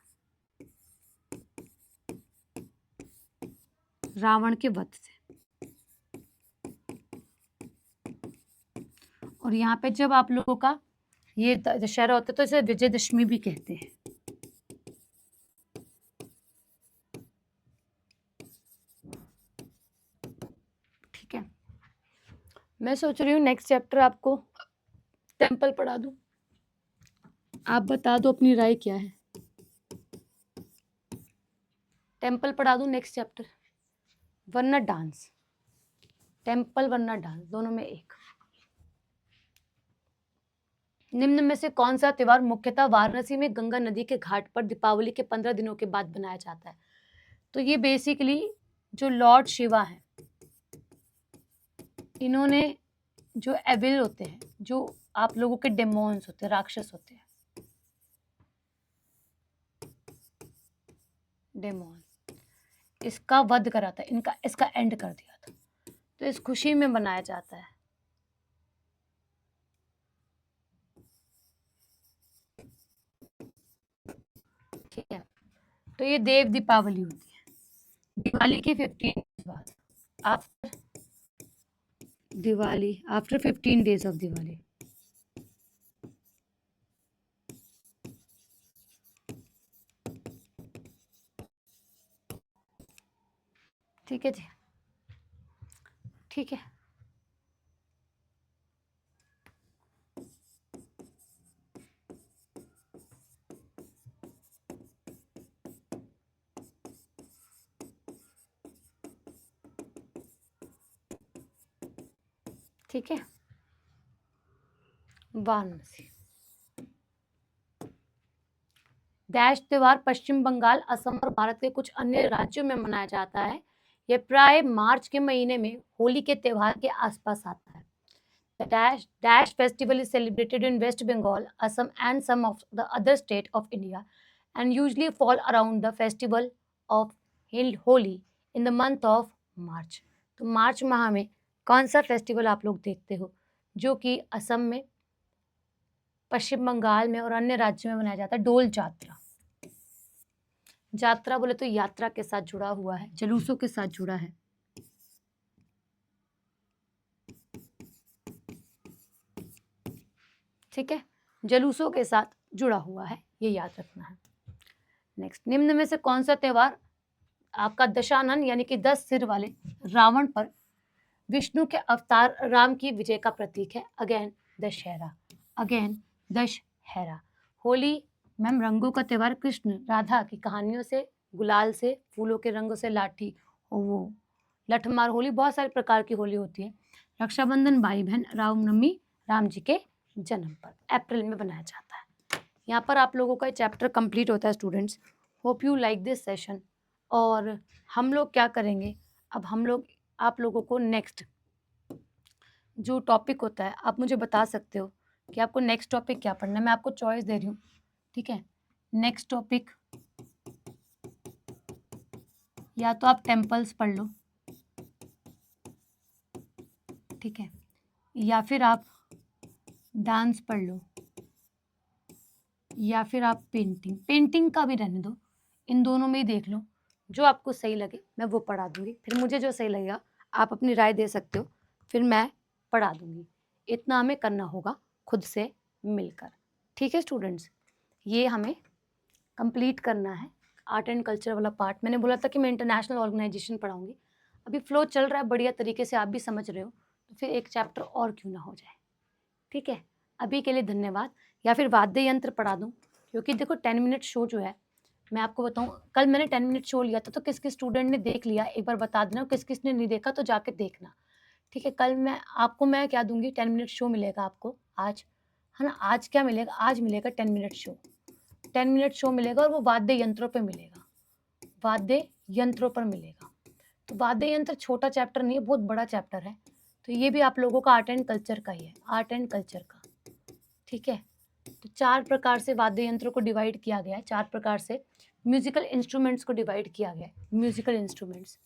रावण के वध से। और यहाँ पे जब आप लोगों का ये दशहरा होता है तो इसे विजयदशमी भी कहते हैं, ठीक है। मैं सोच रही हूँ नेक्स्ट चैप्टर आपको टेम्पल पढ़ा दूं, आप बता दो अपनी राय क्या है। टेम्पल पढ़ा दूं नेक्स्ट चैप्टर, वरना डांस, टेम्पल वरना डांस, दोनों में एक। निम्न में से कौन सा त्योहार मुख्यतः वाराणसी में गंगा नदी के घाट पर दीपावली के 15 दिनों के बाद बनाया जाता है? तो ये बेसिकली जो लॉर्ड शिवा है, इन्होंने जो एविल होते हैं, जो आप लोगों के डेमोन्स होते हैं, राक्षस होते हैं, डेमोन, इसका वध करा था, इसका एंड कर दिया था। तो इस खुशी में मनाया जाता है, ठीक है। तो ये देव दीपावली होती है, दिवाली के 15 डेज बाद, after Diwali, after 15 days of Diwali, ठीक है जी, ठीक है। ठीक है, वाराणसी। डैश त्योहार पश्चिम बंगाल, असम और भारत के कुछ अन्य राज्यों में मनाया जाता है। यह प्राय मार्च के महीने में होली के त्योहार के आसपास आता है। The Dash festival is celebrated in West Bengal, Assam and some of the other state of India and usually fall around the festival of Holi in the month of March. तो मार्च माह में कौन सा फेस्टिवल आप लोग देखते हो जो कि असम में, पश्चिम बंगाल में और अन्य राज्यों में मनाया जाता है? डोल जात्रा। यात्रा बोले तो यात्रा के साथ जुड़ा हुआ है, जुलूसों के साथ जुड़ा है। ठीक है, जुलूसों के साथ जुड़ा हुआ है, ये याद रखना है। नेक्स्ट, निम्न में से कौन सा त्योहार आपका दशानन यानी कि 10 सिर वाले रावण पर विष्णु के अवतार राम की विजय का प्रतीक है? Again Dussehra, again Dussehra. Holi ma'am रंगों का त्योहार, कृष्ण राधा की कहानियों से, गुलाल से, फूलों के रंगों से, लाठी वो लठमार होली, बहुत सारे प्रकार की होली होती है। रक्षाबंधन भाई बहन, रामनवमी राम जी के जन्म पर अप्रैल में बनाया जाता है। यहाँ पर आप लोगों का ये चैप्टर कंप्लीट होता है students. Hope you like this session. और हम लोग क्या करेंगे अब, हम लोग आप लोगों को नेक्स्ट जो टॉपिक होता है आप मुझे बता सकते हो कि आपको नेक्स्ट टॉपिक क्या पढ़ना है। मैं आपको चॉइस दे रही हूँ, ठीक है। नेक्स्ट टॉपिक या तो आप टेम्पल्स पढ़ लो, ठीक है, या फिर आप डांस पढ़ लो, या फिर आप पेंटिंग का भी रहने दो, इन दोनों में ही देख लो, जो आपको सही लगे मैं वो पढ़ा दूंगी। फिर मुझे जो सही लगेगा आप अपनी राय दे सकते हो, फिर मैं पढ़ा दूंगी। इतना हमें करना होगा खुद से मिलकर, ठीक है स्टूडेंट्स। ये हमें कंप्लीट करना है आर्ट एंड कल्चर वाला पार्ट। मैंने बोला था कि मैं इंटरनेशनल ऑर्गेनाइजेशन पढ़ाऊंगी, अभी फ्लो चल रहा है बढ़िया तरीके से, आप भी समझ रहे हो, तो फिर एक चैप्टर और क्यों ना हो जाए, ठीक है। अभी के लिए धन्यवाद। या फिर वाद्य यंत्र पढ़ा दूँ, क्योंकि देखो 10 मिनट शो जो है, मैं आपको बताऊं, कल मैंने 10 मिनट शो लिया था, तो किस किस स्टूडेंट ने देख लिया एक बार बता देना, किस किस ने नहीं देखा तो जाके देखना, ठीक है। कल मैं क्या दूंगी, 10 मिनट शो मिलेगा आपको आज, है ना। आज क्या मिलेगा, आज मिलेगा 10 मिनट शो, 10 मिनट शो मिलेगा, और वो वाद्य यंत्रों पर मिलेगा, वाद्य यंत्रों पर मिलेगा। तो वाद्य यंत्र छोटा चैप्टर नहीं है, बहुत बड़ा चैप्टर है। तो ये भी आप लोगों का आर्ट एंड कल्चर का ही है, आर्ट एंड कल्चर का, ठीक है। तो 4 प्रकार से वाद्य यंत्रों को डिवाइड किया गया है, 4 प्रकार से म्यूजिकल इंस्ट्रूमेंट्स को डिवाइड किया गया है। म्यूजिकल इंस्ट्रूमेंट्स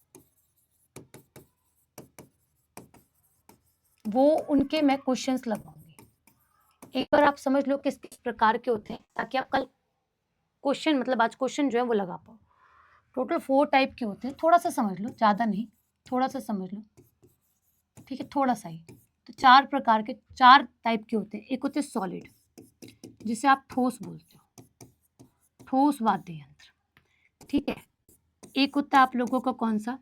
वो उनके मैं क्वेश्चंस लगाऊंगी, एक बार आप समझ लो किस किस प्रकार के होते हैं, ताकि आप कल क्वेश्चन मतलब आज क्वेश्चन जो है वो लगा पाओ। टोटल 4 टाइप के होते हैं, थोड़ा सा समझ लो, ज़्यादा नहीं, थोड़ा सा समझ लो, ठीक है, थोड़ा सा ही। तो 4 प्रकार के 4 टाइप के होते हैं। एक होते हैं सॉलिड, जिसे आप ठोस बोलते हो, ठोस वाद्य यंत्र, ठीक है। एक होता है आप लोगों का कौन सा,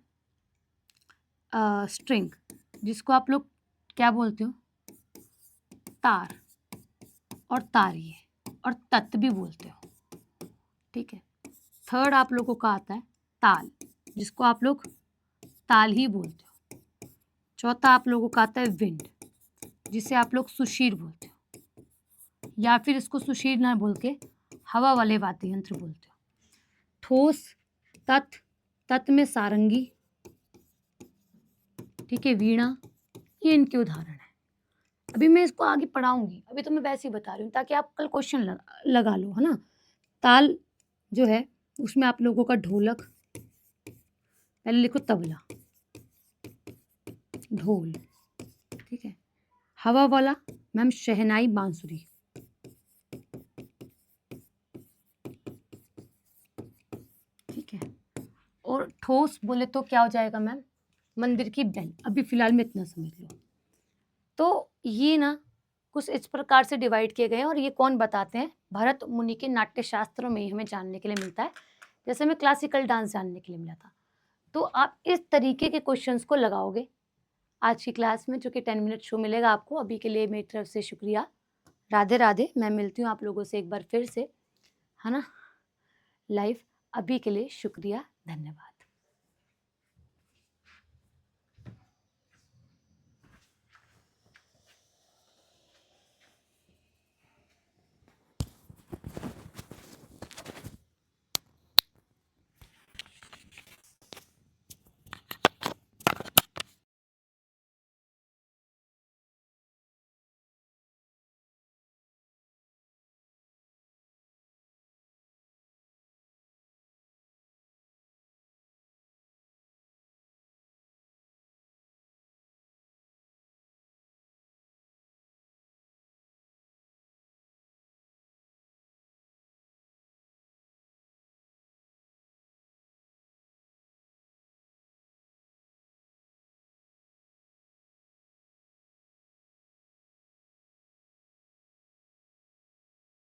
स्ट्रिंग, जिसको आप लोग क्या बोलते हो, तार और तारिये और तत् भी बोलते हो, ठीक है। थर्ड आप लोगों का आता है ताल, जिसको आप लोग ताल ही बोलते हो। चौथा आप लोगों का आता है विंड, जिसे आप लोग सुशीर बोलते हो, या फिर इसको सुशीर ना बोल के हवा वाले वाद्य यंत्र बोलते हो। ठोस, तत् में सारंगी, ठीक है, वीणा, ये इनके उदाहरण है। अभी मैं इसको आगे पढ़ाऊंगी, अभी तो मैं वैसे ही बता रही हूँ ताकि आप कल क्वेश्चन लगा लो, है ना। ताल जो है उसमें आप लोगों का ढोलक, पहले लिखो तबला, ढोल, ठीक है। हवा वाला मैम शहनाई, बांसुरी, ठीक है। और ठोस बोले तो क्या हो जाएगा मैम, मंदिर की बेल। अभी फिलहाल में इतना समझ लो। तो ये ना कुछ इस प्रकार से डिवाइड किए गए हैं, और ये कौन बताते हैं, भरत मुनि के नाट्य शास्त्रों में हमें जानने के लिए मिलता है। जैसे हमें क्लासिकल डांस जानने के लिए मिला था, तो आप इस तरीके के क्वेश्चंस को लगाओगे आज की क्लास में, जो कि 10 मिनट शो मिलेगा आपको। अभी के लिए मेरी तरफ से शुक्रिया, राधे राधे। मैं मिलती हूँ आप लोगों से एक बार फिर से, है ना, लाइव। अभी के लिए शुक्रिया, धन्यवाद।